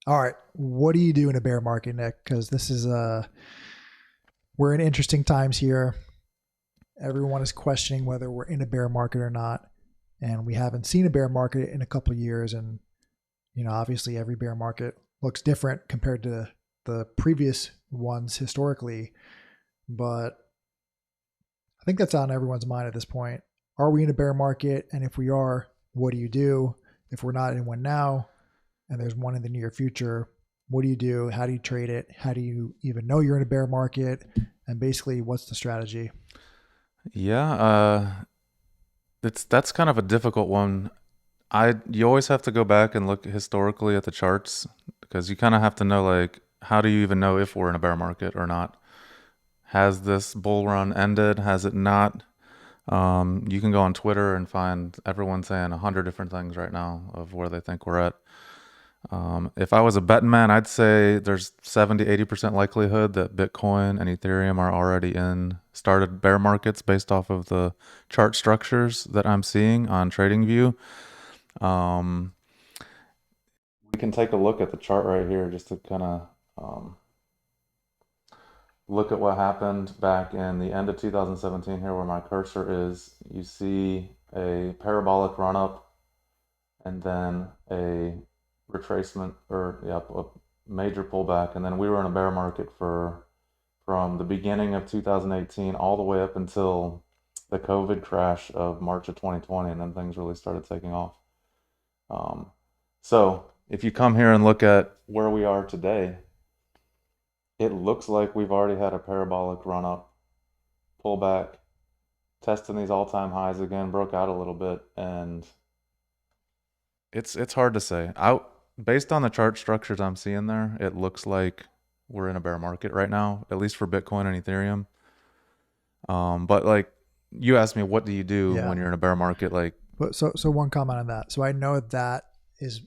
All right. What do you do in a bear market, Nick? Because this is we're in interesting times here. Everyone is questioning whether we're in a bear market or not, and we haven't seen a bear market in a couple of years. And obviously, every bear market looks different compared to the previous ones historically. But I think that's on everyone's mind at this point. Are we in a bear market? And if we are, what do you do? If we're not in one now, and there's one in the near future, what do you do? How do you trade it? How do you even know you're in a bear market? And basically, what's the strategy? Yeah, that's kind of a difficult one. You always have to go back and look historically at the charts because you kind of have to know like how do you even know if we're in a bear market or not? Has this bull run ended? Has it not? You can go on Twitter and find everyone saying 100 different things right now of where they think we're at. If I was a betting man, I'd say there's 70-80% likelihood that Bitcoin and Ethereum are already in started bear markets based off of the chart structures that I'm seeing on TradingView. Um, we can take a look at the chart right here just to kind of um, look at what happened back in the end of 2017 here where my cursor is. You see a parabolic run up and then a retracement or a major pullback, and then we were in a bear market for from the beginning of 2018 all the way up until the COVID crash of March of 2020, and then things really started taking off. Um, so if you come here and look at where we are today, it looks like we've already had a parabolic run up, pullback, testing these all-time highs again, broke out a little bit, and it's hard to say. Based on the chart structures I'm seeing there, it looks like we're in a bear market right now, at least for Bitcoin and Ethereum. But like you asked me, what do you do Yeah. when you're in a bear market? Like, But so one comment on that. So I know that is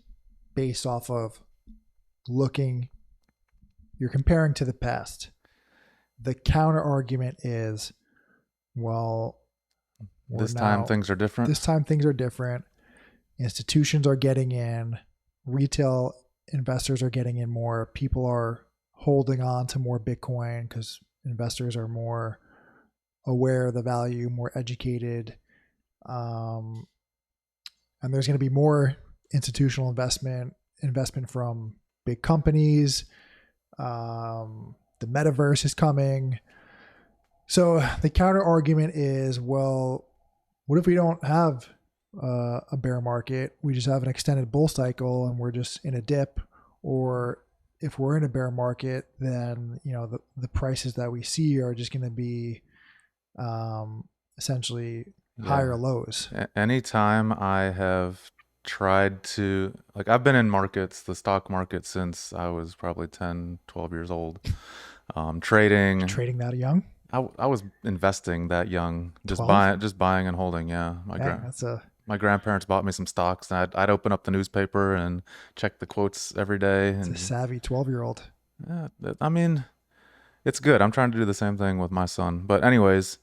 based off of looking. You're comparing to the past. The counter argument is, well, we're this time now things are different. this time things are different. Institutions are getting in, retail investors are getting in more, people are holding on to more Bitcoin because investors are more aware of the value, more educated. Um, and there's going to be more institutional investment from big companies. The metaverse is coming. So the counter argument is, well, what if we don't have a bear market? We just have an extended bull cycle and we're just in a dip. Or if we're in a bear market, then the prices that we see are just going to be essentially Yeah. higher lows. Anytime I have tried to, like, I've been in markets, the stock market, since I was probably 10, 12 years old. Trading, Trading that young, I was investing that young, 12. just buying and holding. Yeah, Dang, that's a my grandparents bought me some stocks, and I'd open up the newspaper and check the quotes every day. it's a And savvy 12-year-old. yeah, I mean, it's good. I'm trying to do the same thing with my son. But anyways,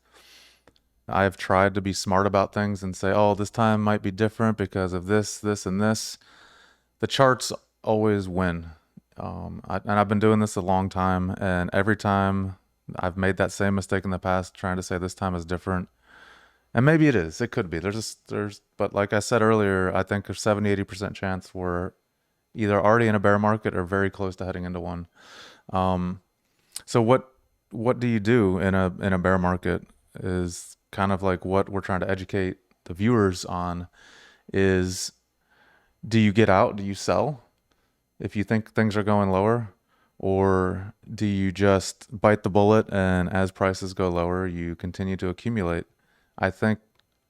I've tried to be smart about things and say, oh, this time might be different because of this, this, and this. The charts always win. And I've been doing this a long time, and every time I've made that same mistake in the past, trying to say this time is different. And maybe it is. It could be. But like I said earlier, I think there's 70-80% chance we're either already in a bear market or very close to heading into one. Um, so what do you do in a bear market is kind of like what we're trying to educate the viewers on is, do you get out? Do you sell if you think things are going lower? Or do you just bite the bullet and as prices go lower, you continue to accumulate? I think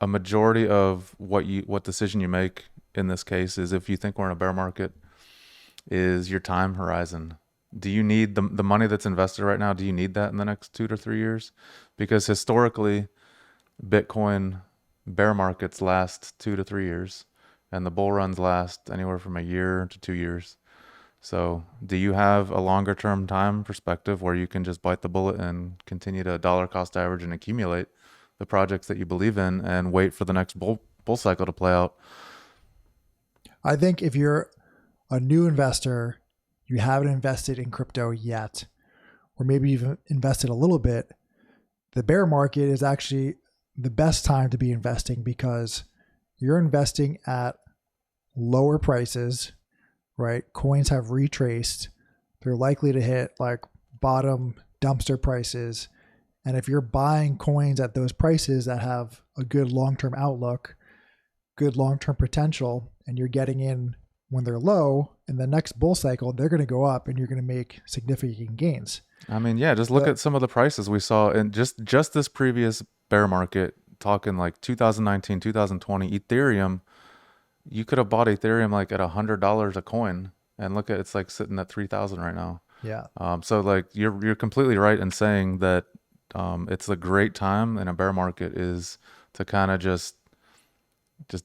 a majority of what decision you make in this case is, if you think we're in a bear market, is your time horizon. Do you need the money that's invested right now? Do you need that in the next 2 to 3 years? Because historically, Bitcoin bear markets last 2 to 3 years, and the bull runs last anywhere from a year to 2 years. So, do you have a longer term time perspective where you can just bite the bullet and continue to dollar cost average and accumulate the projects that you believe in and wait for the next bull cycle to play out? I think if you're a new investor you haven't invested in crypto yet, or maybe you've invested a little bit, the bear market is actually the best time to be investing because you're investing at lower prices, right? Coins have retraced. They're likely to hit like bottom dumpster prices. And if you're buying coins at those prices that have a good long-term outlook, good long-term potential, and you're getting in when they're low, in the next bull cycle, they're going to go up and you're going to make significant gains. I mean, yeah, just look at some of the prices we saw in just this previous bear market, talking like 2019, 2020, Ethereum. You could have bought Ethereum like at $100 a coin, and look at it's like sitting at 3,000 right now. Yeah. So like you're completely right in saying that it's a great time in a bear market is to kind of just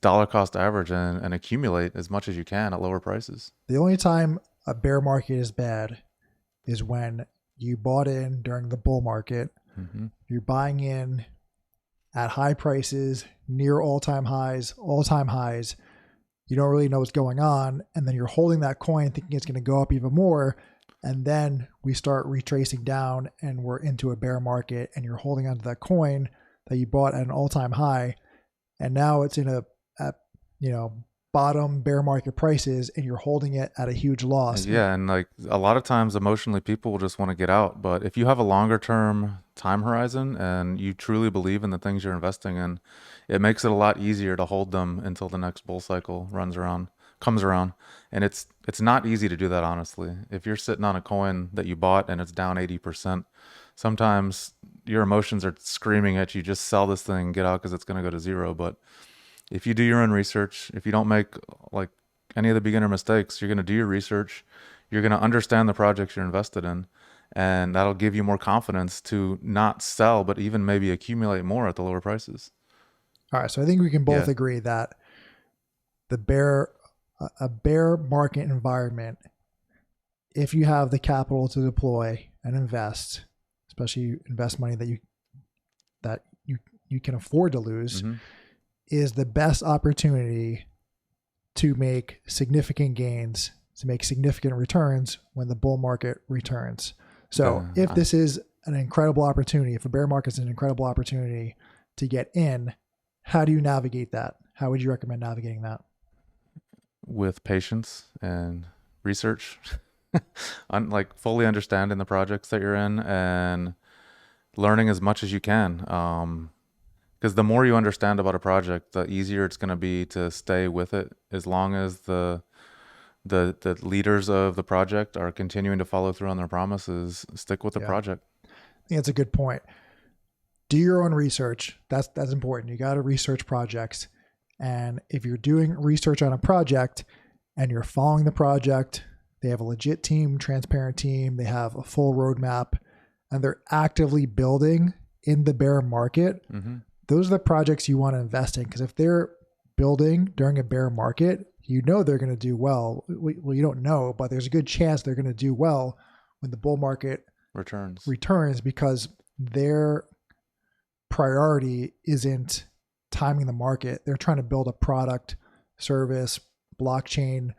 dollar cost average and accumulate as much as you can at lower prices. The only time a bear market is bad is when you bought in during the bull market. Mm-hmm. You're buying in at high prices, near all-time highs. You don't really know what's going on. And then you're holding that coin thinking it's going to go up even more. And then we start retracing down and we're into a bear market and you're holding onto that coin that you bought at an all-time high. And now it's in bottom bear market prices and you're holding it at a huge loss. Yeah. And like a lot of times emotionally people will just want to get out. But if you have a longer term time horizon and you truly believe in the things you're investing in, it makes it a lot easier to hold them until the next bull cycle comes around. And it's not easy to do that, honestly. If you're sitting on a coin that you bought and it's down 80%, sometimes your emotions are screaming at you, just sell this thing, get out because it's going to go to zero. But if you do your own research, if you don't make like any of the beginner mistakes, you're going to do your research, you're going to understand the projects you're invested in, and that'll give you more confidence to not sell, but even maybe accumulate more at the lower prices. All right. So I think we can both agree that a bear market environment, if you have the capital to deploy and invest, especially invest money that you can afford to lose, Mm-hmm. is the best opportunity to make significant gains, to make significant returns when the bull market returns. So if this is an incredible opportunity, if a bear market is an incredible opportunity to get in, how do you navigate that? How would you recommend navigating that? With patience and research, like fully understanding the projects that you're in and learning as much as you can. Because the more you understand about a project, the easier it's going to be to stay with it, as long as the leaders of the project are continuing to follow through on their promises. Stick with the project. I think that's a good point. Do your own research. That's important. You got to research projects. And if you're doing research on a project and you're following the project, they have a legit team, transparent team, they have a full roadmap, and they're actively building in the bear market. Mm-hmm. Those are the projects you want to invest in, because if they're building during a bear market, you know they're going to do well. Well, you don't know, but there's a good chance they're going to do well when the bull market returns, because their priority isn't timing the market. They're trying to build a product, service, blockchain,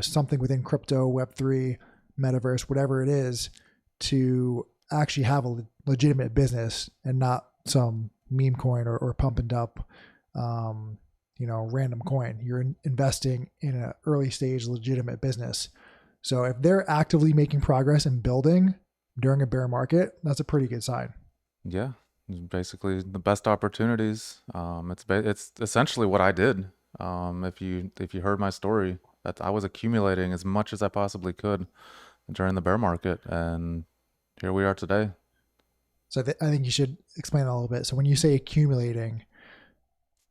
something within crypto, Web3, metaverse, whatever it is, to actually have a legitimate business and not some meme coin or pump and dump, random coin. You're investing in an early stage legitimate business. So if they're actively making progress and building during a bear market, that's a pretty good sign. Yeah, basically the best opportunities. It's essentially what I did. If you heard my story, that I was accumulating as much as I possibly could during the bear market, and here we are today. So I think you should explain that a little bit. So when you say accumulating,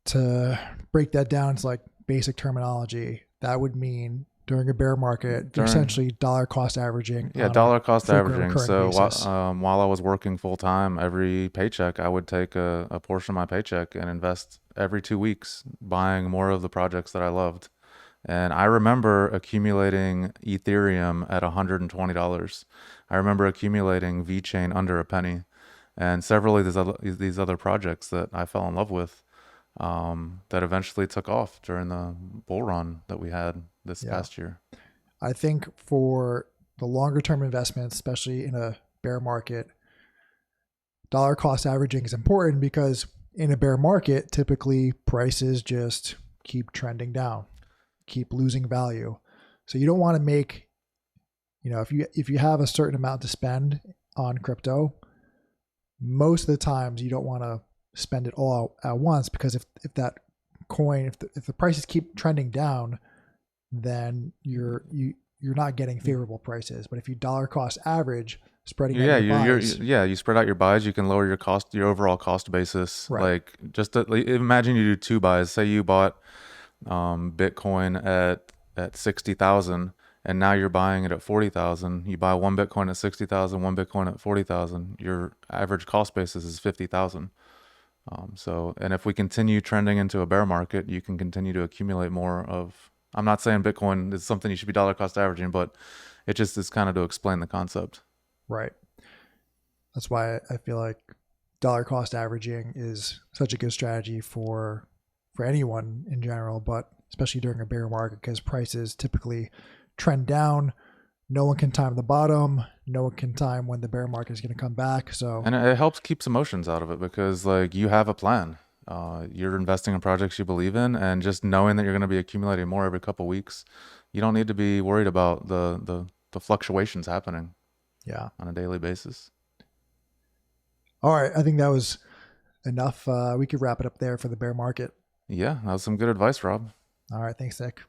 to break that down to like basic terminology, that would mean during a bear market, you're essentially dollar cost averaging. Yeah, dollar cost averaging. So while I was working full time, every paycheck, I would take a portion of my paycheck and invest every 2 weeks, buying more of the projects that I loved. And I remember accumulating Ethereum at $120. I remember accumulating VeChain under a penny, and several of these other projects that I fell in love with, that eventually took off during the bull run that we had this past year. I think for the longer term investments, especially in a bear market, dollar cost averaging is important because in a bear market, typically prices just keep trending down, keep losing value. So you don't want to make, if you have a certain amount to spend on crypto, most of the times you don't want to spend it all at once, because if that coin, if the prices keep trending down, then you're not getting favorable prices. But if you dollar cost average, spreading out Yeah, your buys, you spread out your buys. You can lower your overall cost basis. right? Like imagine you do two buys. Say you bought Bitcoin at 60,000, and now you're buying it at 40,000. You buy one Bitcoin at 60,000, one Bitcoin at 40,000. Your average cost basis is 50,000. And if we continue trending into a bear market, you can continue to accumulate more of. I'm not saying Bitcoin is something you should be dollar cost averaging, but it just is kind of to explain the concept. Right. That's why I feel like dollar cost averaging is such a good strategy for anyone in general, but especially during a bear market, because prices typically trend down. No one can time the bottom. No one can time when the bear market is going to come back. So, And it helps keeps emotions out of it, because like you have a plan. You're investing in projects you believe in, and just knowing that you're going to be accumulating more every couple weeks, you don't need to be worried about the fluctuations happening yeah. on a daily basis. All right. I think that was enough. We could wrap it up there for the bear market. Yeah, that was some good advice, Rob. All right. Thanks, Nick.